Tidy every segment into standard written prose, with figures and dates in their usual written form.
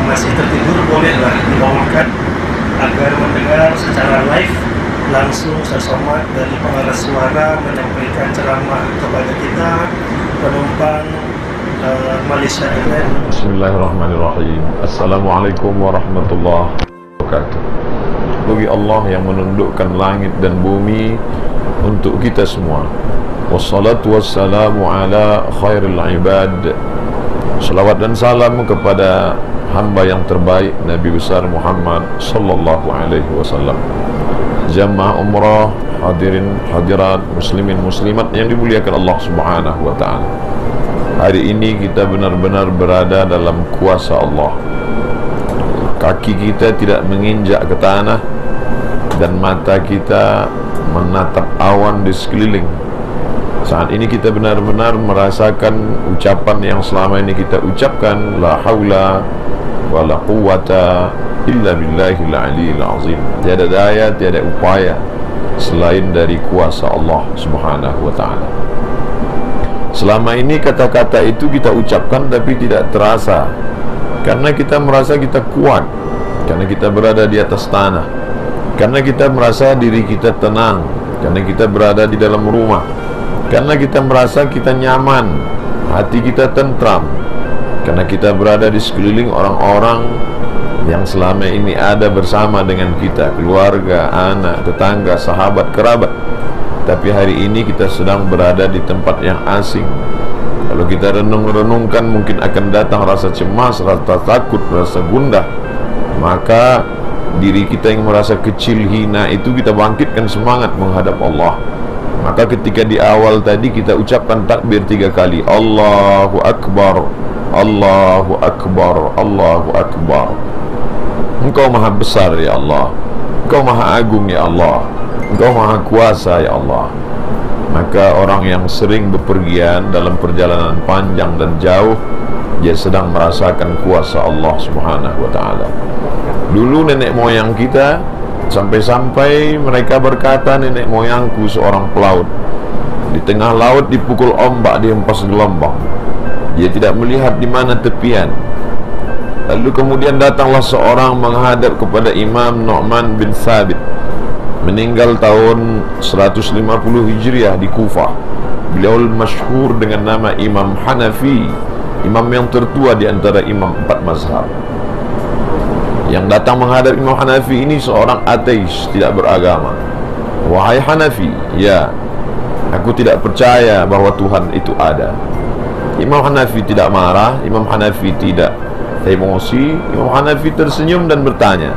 masih tertidur, bolehlah dibangunkan agar mendengar secara live langsung sesomat dari pengarah suara menyampaikan ceramah kepada kita penumpang Malaysia Airlines. Bismillahirrahmanirrahim. Assalamualaikum warahmatullahi wabarakatuh. Bagi Allah yang menundukkan langit dan bumi untuk kita semua. Wassalatu wassalamu ala khairil ibad. Salawat dan salam kepada hamba yang terbaik, Nabi besar Muhammad sallallahu alaihi wasallam. Jamaah umrah, hadirin hadirat, muslimin muslimat yang dimuliakan Allah Subhanahu wa taala. Hari ini kita benar-benar berada dalam kuasa Allah. Kaki kita tidak menginjak ke tanah dan mata kita menatap awan di sekeliling. Saat ini kita benar-benar merasakan ucapan yang selama ini kita ucapkan, la haula wala quwwata illa billahil aliyil azim. Tiada daya, tiada upaya selain dari kuasa Allah Subhanahu wa taala. Selama ini kata-kata itu kita ucapkan tapi tidak terasa, karena kita merasa kita kuat, karena kita berada di atas tanah, karena kita merasa diri kita tenang, karena kita berada di dalam rumah, karena kita merasa kita nyaman, hati kita tentram, karena kita berada di sekeliling orang-orang yang selama ini ada bersama dengan kita, keluarga, anak, tetangga, sahabat, kerabat. Tapi hari ini kita sedang berada di tempat yang asing. Kalau kita renung-renungkan, mungkin akan datang rasa cemas, rasa takut, rasa gundah. Maka diri kita yang merasa kecil, hina itu kita bangkitkan semangat menghadap Allah. Maka ketika di awal tadi kita ucapkan takbir 3 kali, Allahu Akbar, Allahu Akbar, Allahu Akbar. Engkau maha besar ya Allah, Engkau maha agung ya Allah, Engkau maha kuasa ya Allah. Maka orang yang sering bepergian dalam perjalanan panjang dan jauh, dia sedang merasakan kuasa Allah Subhanahu wa ta'ala. Dulu nenek moyang kita, sampai-sampai mereka berkata, nenek moyangku seorang pelaut, di tengah laut dipukul ombak, dihempas gelombang, dia tidak melihat di mana tepian. Lalu kemudian datanglah seorang menghadap kepada Imam Nu'man bin Thabit, meninggal tahun 150 Hijriah di Kufah. Beliau masyhur dengan nama Imam Hanafi, imam yang tertua di antara imam 4 mazhab. Yang datang menghadap Imam Hanafi ini seorang ateis, tidak beragama. Wahai Hanafi, ya, aku tidak percaya bahwa Tuhan itu ada. Imam Hanafi tidak marah, Imam Hanafi tidak emosi. Imam Hanafi tersenyum dan bertanya,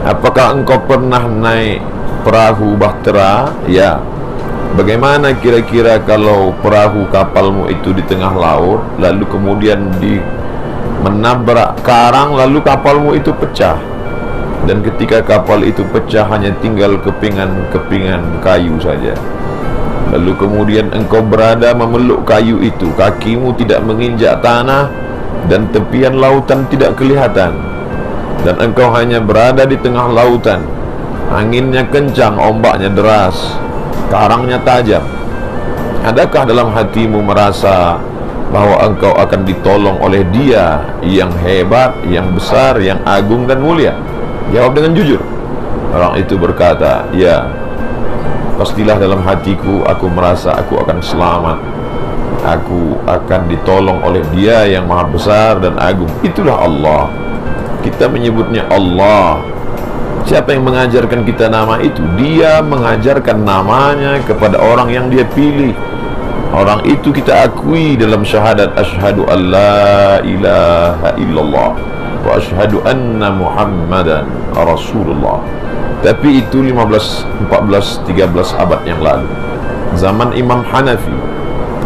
apakah engkau pernah naik perahu bahtera? Ya. Bagaimana kira-kira kalau perahu kapalmu itu di tengah laut, lalu kemudian menabrak karang, lalu kapalmu itu pecah, dan ketika kapal itu pecah hanya tinggal kepingan-kepingan kayu saja. Lalu kemudian engkau berada memeluk kayu itu, kakimu tidak menginjak tanah dan tepian lautan tidak kelihatan, dan engkau hanya berada di tengah lautan. Anginnya kencang, ombaknya deras, karangnya tajam. Adakah dalam hatimu merasa bahwa engkau akan ditolong oleh Dia yang hebat, yang besar, yang agung dan mulia? Jawab dengan jujur. Orang itu berkata, ya, pastilah dalam hatiku aku merasa aku akan selamat, aku akan ditolong oleh Dia yang maha besar dan agung. Itulah Allah. Kita menyebutnya Allah. Siapa yang mengajarkan kita nama itu? Dia mengajarkan namanya kepada orang yang Dia pilih. Orang itu kita akui dalam syahadat asyhadu an la ilaha illallah wa asyhadu anna Muhammadan Rasulullah. Tapi itu 15, 14, 13 abad yang lalu, zaman Imam Hanafi.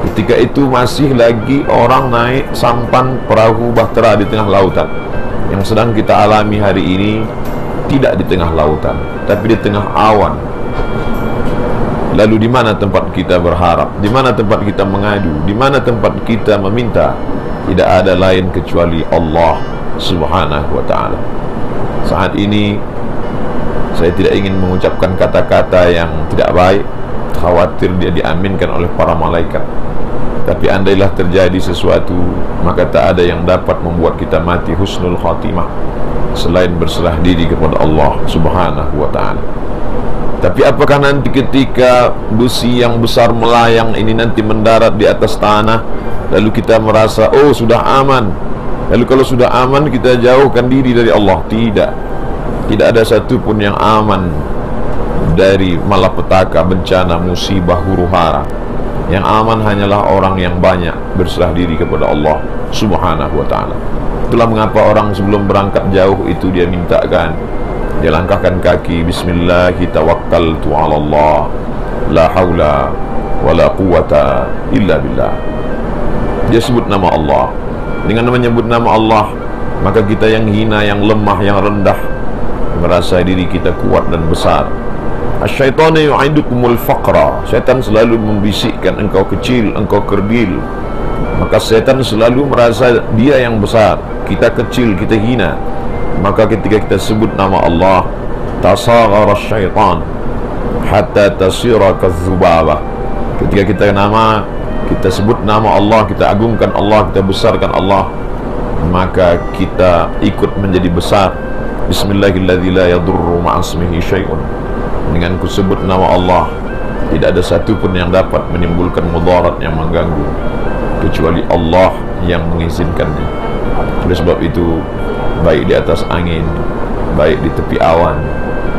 Ketika itu masih lagi orang naik sampan perahu bahtera di tengah lautan. Yang sedang kita alami hari ini tidak di tengah lautan, tapi di tengah awan. Lalu di mana tempat kita berharap? Di mana tempat kita mengadu? Di mana tempat kita meminta? Tidak ada lain kecuali Allah Subhanahu wa ta'ala. Saat ini saya tidak ingin mengucapkan kata-kata yang tidak baik, khawatir dia diaminkan oleh para malaikat. Tapi andailah terjadi sesuatu, maka tak ada yang dapat membuat kita mati husnul khatimah selain berserah diri kepada Allah Subhanahu wa ta'ala. Tapi apakah nanti ketika besi yang besar melayang ini nanti mendarat di atas tanah, lalu kita merasa oh sudah aman, lalu kalau sudah aman kita jauhkan diri dari Allah? Tidak. Tidak ada satupun yang aman dari malapetaka, bencana, musibah, huru-hara. Yang aman hanyalah orang yang banyak berserah diri kepada Allah Subhanahu wa ta'ala. Itulah mengapa orang sebelum berangkat jauh itu dia mintakan, dia langkahkan kaki, bismillahi tawakkaltu ala Allah, la hawla wa la quwata illa billah. Dia sebut nama Allah. Dengan menyebut nama Allah, maka kita yang hina, yang lemah, yang rendah merasa diri kita kuat dan besar. Asyaitanu yu'idukumul faqra. Syaitan selalu membisikkan engkau kecil, engkau kerdil. Maka syaitan selalu merasa dia yang besar, kita kecil, kita hina. Maka ketika kita sebut nama Allah, tasaghara syaitan hatta tasira kazzubabah. Ketika kita sebut nama Allah, kita agungkan Allah, kita besarkan Allah, maka kita ikut menjadi besar. Bismillahilladzi la yadurru ma'asmihi syai'un. Dengan ku sebut nama Allah, tidak ada satu pun yang dapat menimbulkan mudarat yang mengganggu kecuali Allah yang mengizinkannya. Oleh sebab itu, baik di atas angin, baik di tepi awan,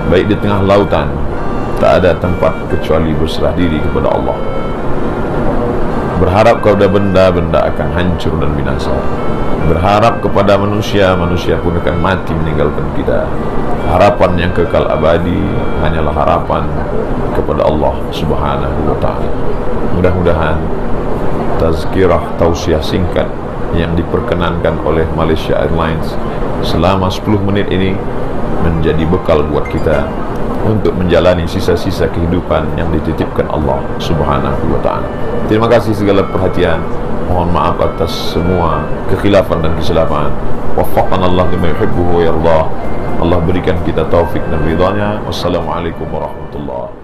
baik di tengah lautan, tak ada tempat kecuali berserah diri kepada Allah. Berharap kepada benda-benda akan hancur dan binasa. Berharap kepada manusia, manusia pun akan mati meninggalkan kita. Harapan yang kekal abadi hanyalah harapan kepada Allah Subhanahu wa ta'ala. Mudah-mudahan tazkirah tausiah singkat yang diperkenankan oleh Malaysia Airlines selama 10 menit ini menjadi bekal buat kita untuk menjalani sisa-sisa kehidupan yang dititipkan Allah Subhanahu wa ta'ala. Terima kasih segala perhatian. Mohon maaf atas semua kekhilafan dan kesilapan. Waffaqana Allah lima yuhibbu wa yardah. Allah berikan kita taufik dan ridhanya. Wassalamualaikum warahmatullahi